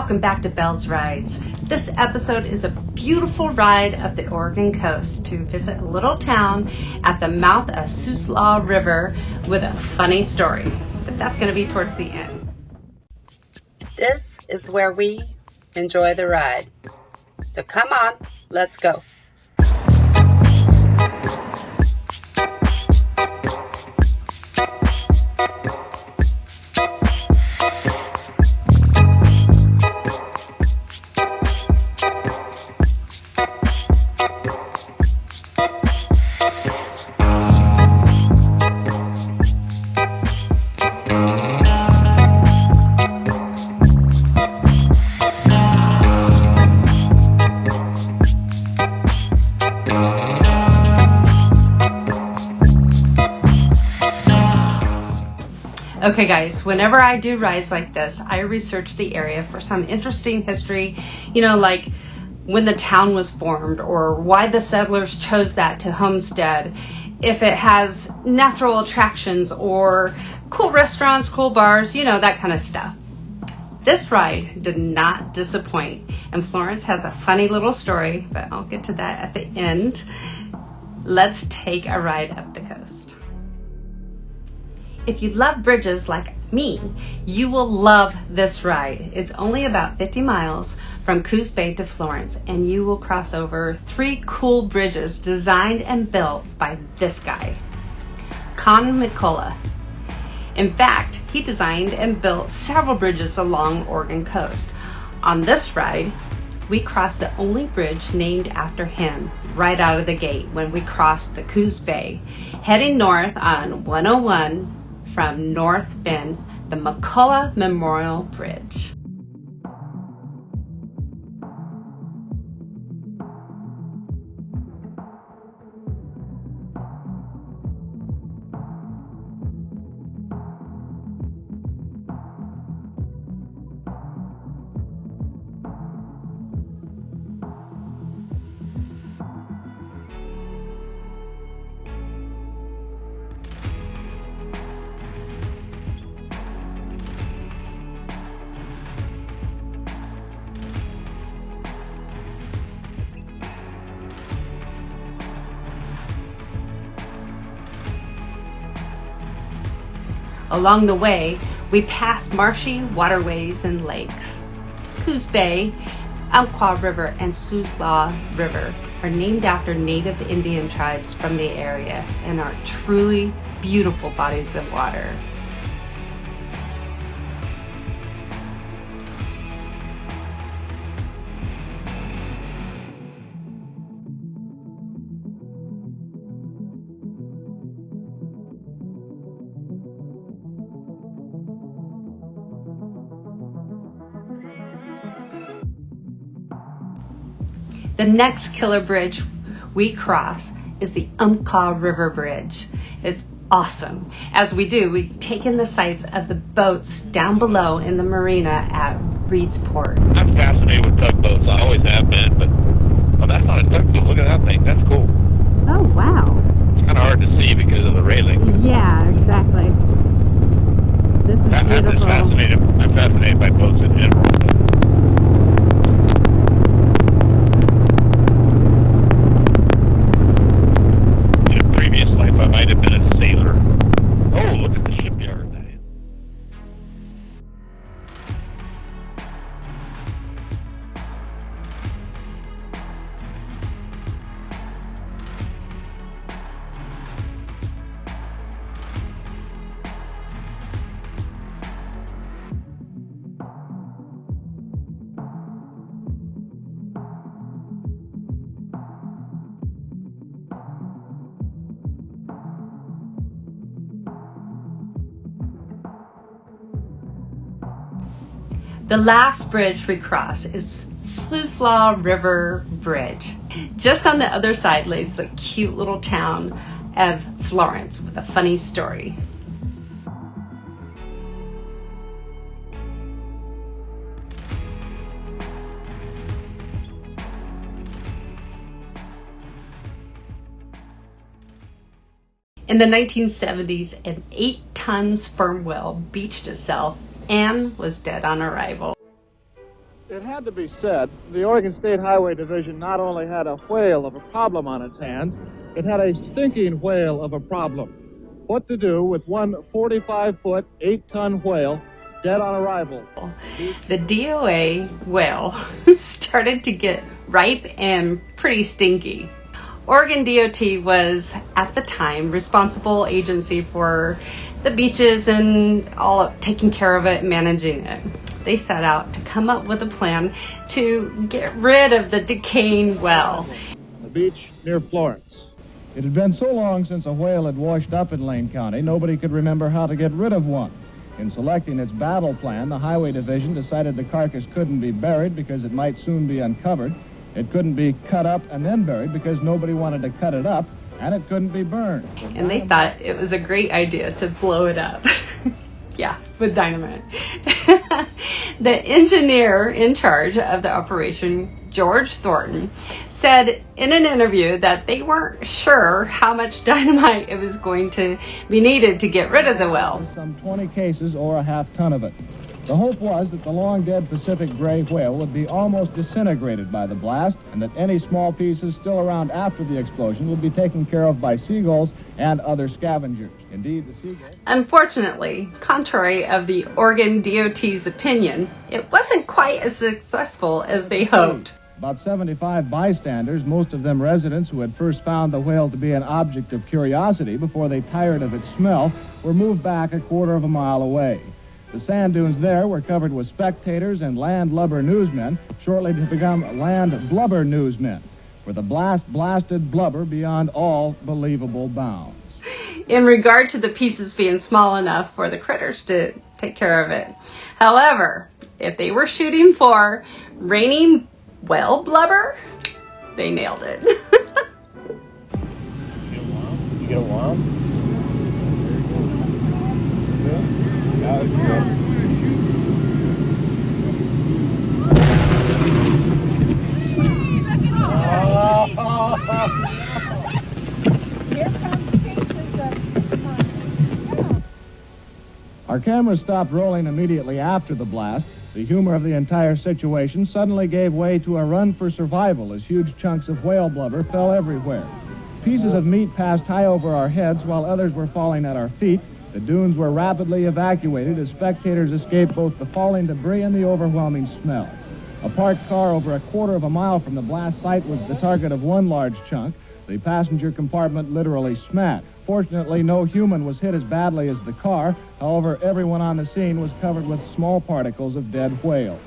welcome back to Belle's Rides. This episode is a beautiful ride up the Oregon coast to visit a little town at the mouth of COOS River with a funny story, but that's going to be towards the end. This is where we enjoy the ride. So come on, let's go. Okay guys, whenever I do rides like this, I research the area for some interesting history, like when the town was formed or why the settlers chose that to homestead, if it has natural attractions or cool restaurants, cool bars, that kind of stuff. This ride did not disappoint, and Florence has a funny little story, but I'll get to that at the end. Let's take a ride up the coast. If you love bridges like me, you will love this ride. It's only about 50 miles from COOS Bay to Florence, and you will cross over 3 cool bridges designed and built by this guy, Con McCullough. In fact, he designed and built several bridges along Oregon coast. On this ride, we crossed the only bridge named after him right out of the gate when we crossed the COOS Bay, heading north on 101 from North Bend, the McCullough Memorial Bridge. Along the way, we passed marshy waterways and lakes. COOS Bay, Umpqua River, and COOS River are named after native Indian tribes from the area and are truly beautiful bodies of water. The next killer bridge we cross is the Umpqua River Bridge. It's awesome. As we do, we take in the sights of the boats down below in the marina at Reedsport. I'm fascinated with tugboats. I always have been, but that's not a tugboat. Look at that thing. That's cool. Oh, wow. It's kind of hard to see because of the railing. Yeah, exactly. This is beautiful. I'm fascinated by boats in general. I might have been a sailor. Oh, look at the shipyard. The last bridge we cross is COOS River Bridge. Just on the other side lays the cute little town of Florence with a funny story. In the 1970s, an 8-ton sperm whale beached itself and was dead on arrival. It had to be said, the Oregon State Highway Division not only had a whale of a problem on its hands, it had a stinking whale of a problem. What to do with one 45-foot, 8-ton whale dead on arrival? The DOA whale started to get ripe and pretty stinky. Oregon DOT was, at the time, responsible agency for the beaches and all of taking care of it and managing it. They set out to come up with a plan to get rid of the decaying well. The beach near Florence. It had been so long since a whale had washed up in Lane County, nobody could remember how to get rid of one. In selecting its battle plan, the Highway Division decided the carcass couldn't be buried because it might soon be uncovered. It couldn't be cut up and then buried because nobody wanted to cut it up, and it couldn't be burned. And they thought it was a great idea to blow it up. Yeah, with dynamite. The engineer in charge of the operation, George Thornton, said in an interview that they weren't sure how much dynamite it was going to be needed to get rid of the well. Some 20 cases or a half ton of it. The hope was that the long-dead Pacific gray whale would be almost disintegrated by the blast, and that any small pieces still around after the explosion would be taken care of by seagulls and other scavengers. Indeed, the seagulls... Unfortunately, contrary of the Oregon DOT's opinion, it wasn't quite as successful as they hoped. About 75 bystanders, most of them residents who had first found the whale to be an object of curiosity before they tired of its smell, were moved back a quarter of a mile away. The sand dunes there were covered with spectators and landlubber newsmen, shortly to become land blubber newsmen, for the blast blasted blubber beyond all believable bounds. In regard to the pieces being small enough for the critters to take care of it. However, if they were shooting for raining whale blubber, they nailed it. Did you get a worm? That was good. Our cameras stopped rolling immediately after the blast. The humor of the entire situation suddenly gave way to a run for survival as huge chunks of whale blubber fell everywhere. Pieces of meat passed high over our heads while others were falling at our feet. The dunes were rapidly evacuated as spectators escaped both the falling debris and the overwhelming smell. A parked car over a quarter of a mile from the blast site was the target of one large chunk. The passenger compartment literally smashed. Fortunately, no human was hit as badly as the car. However, everyone on the scene was covered with small particles of dead whale.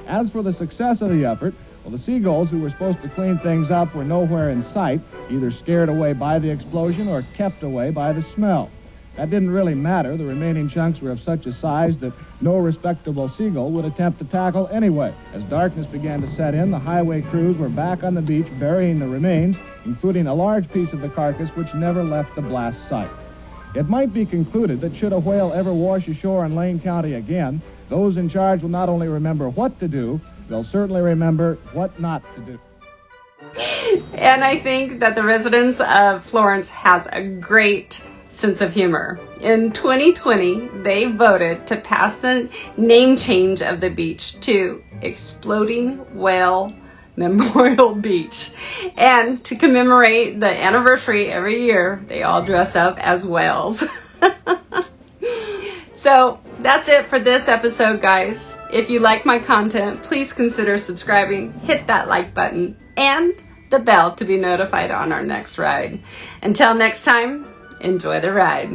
As for the success of the effort, well, the seagulls who were supposed to clean things up were nowhere in sight, either scared away by the explosion or kept away by the smell. That didn't really matter. The remaining chunks were of such a size that no respectable seagull would attempt to tackle anyway. As darkness began to set in, the highway crews were back on the beach burying the remains, including a large piece of the carcass which never left the blast site. It might be concluded that should a whale ever wash ashore in Lane County again, those in charge will not only remember what to do, they'll certainly remember what not to do. And I think that the residents of Florence has a great sense of humor. In 2020, they voted to pass the name change of the beach to Exploding Whale Memorial Beach. And to commemorate the anniversary every year, they all dress up as whales. So that's it for this episode, guys. If you like my content, please consider subscribing, hit that like button, and the bell to be notified on our next ride. Until next time, enjoy the ride.